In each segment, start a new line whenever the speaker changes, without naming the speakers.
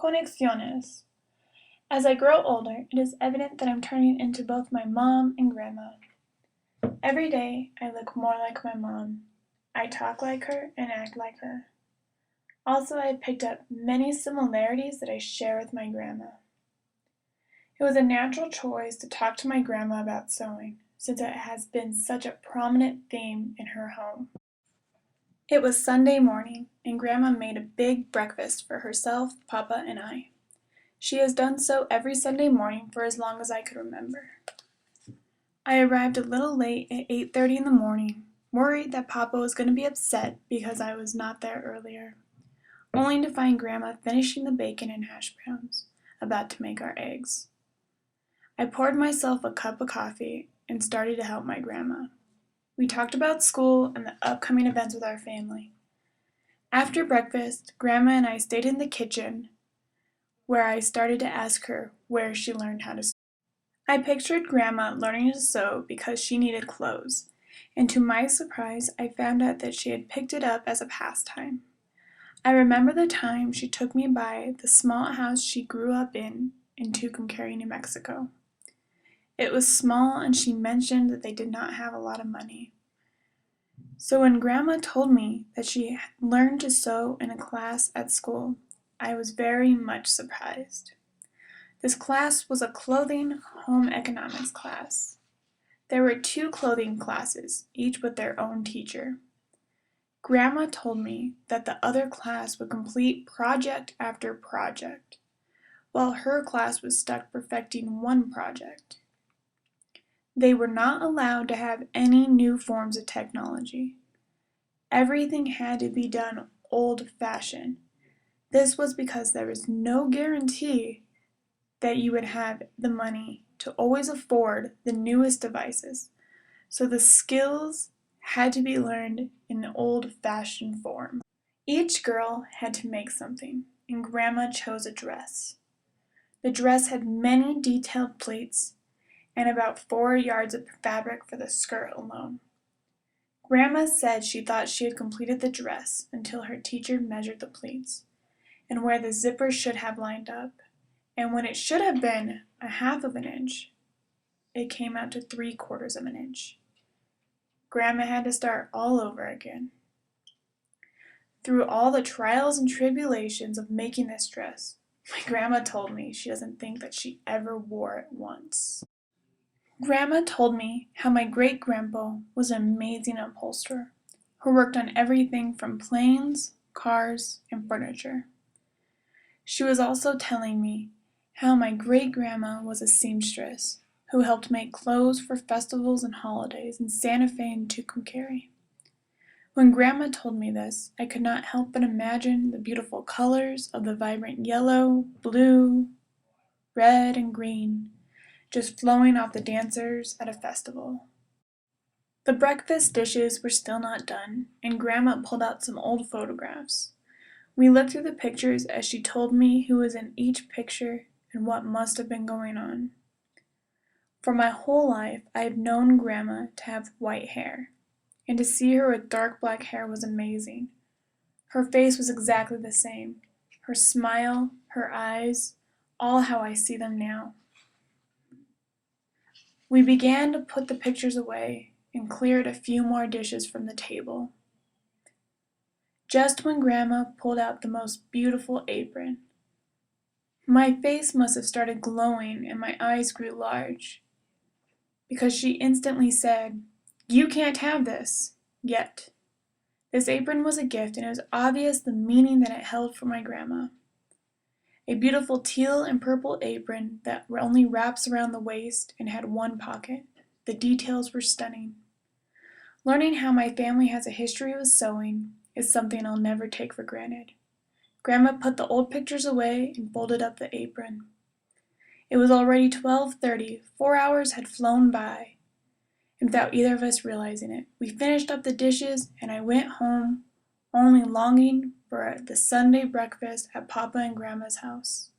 Conexiones. As I grow older, it is evident that I'm turning into both my mom and grandma. Every day, I look more like my mom. I talk like her and act like her. Also, I have picked up many similarities that I share with my grandma. It was a natural choice to talk to my grandma about sewing, since it has been such a prominent theme in her home. It was Sunday morning, and Grandma made a big breakfast for herself, Papa, and I. She has done so every Sunday morning for as long as I could remember. I arrived a little late at 8:30 in the morning, worried that Papa was going to be upset because I was not there earlier, only to find Grandma finishing the bacon and hash browns, about to make our eggs. I poured myself a cup of coffee and started to help my grandma. We talked about school and the upcoming events with our family. After breakfast, Grandma and I stayed in the kitchen where I started to ask her where she learned how to sew. I pictured Grandma learning to sew because she needed clothes, and to my surprise, I found out that she had picked it up as a pastime. I remember the time she took me by the small house she grew up in Tucumcari, New Mexico. It was small, and she mentioned that they did not have a lot of money. So when Grandma told me that she learned to sew in a class at school, I was very much surprised. This class was a clothing home economics class. There were 2 clothing classes, each with their own teacher. Grandma told me that the other class would complete project after project, while her class was stuck perfecting one project. They were not allowed to have any new forms of technology. Everything had to be done old-fashioned. This was because there was no guarantee that you would have the money to always afford the newest devices, so the skills had to be learned in an old-fashioned form. Each girl had to make something, and Grandma chose a dress. The dress had many detailed pleats and about 4 yards of fabric for the skirt alone. Grandma said she thought she had completed the dress until her teacher measured the pleats and where the zipper should have lined up, and when it should have been 1/2 of an inch, it came out to 3/4 of an inch. Grandma had to start all over again. Through all the trials and tribulations of making this dress, my grandma told me she doesn't think that she ever wore it once. Grandma told me how my great-grandpa was an amazing upholsterer who worked on everything from planes, cars, and furniture. She was also telling me how my great-grandma was a seamstress who helped make clothes for festivals and holidays in Santa Fe and Tucumcari. When Grandma told me this, I could not help but imagine the beautiful colors of the vibrant yellow, blue, red, and green just flowing off the dancers at a festival. The breakfast dishes were still not done, and Grandma pulled out some old photographs. We looked through the pictures as she told me who was in each picture and what must have been going on. For my whole life, I have known Grandma to have white hair, and to see her with dark black hair was amazing. Her face was exactly the same. Her smile, her eyes, all how I see them now. We began to put the pictures away and cleared a few more dishes from the table. Just when Grandma pulled out the most beautiful apron. My face must have started glowing and my eyes grew large, because she instantly said, "You can't have this, yet." This apron was a gift, and it was obvious the meaning that it held for my grandma. A beautiful teal and purple apron that only wraps around the waist and had one pocket. The details were stunning. Learning how my family has a history with sewing is something I'll never take for granted. Grandma put the old pictures away and folded up the apron. It was already 12:30. 4 hours had flown by, and without either of us realizing it. We finished up the dishes, and I went home, only longing for the Sunday breakfast at Papa and Grandma's house.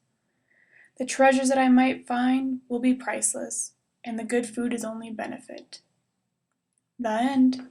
The treasures that I might find will be priceless, and the good food is only benefit. The end.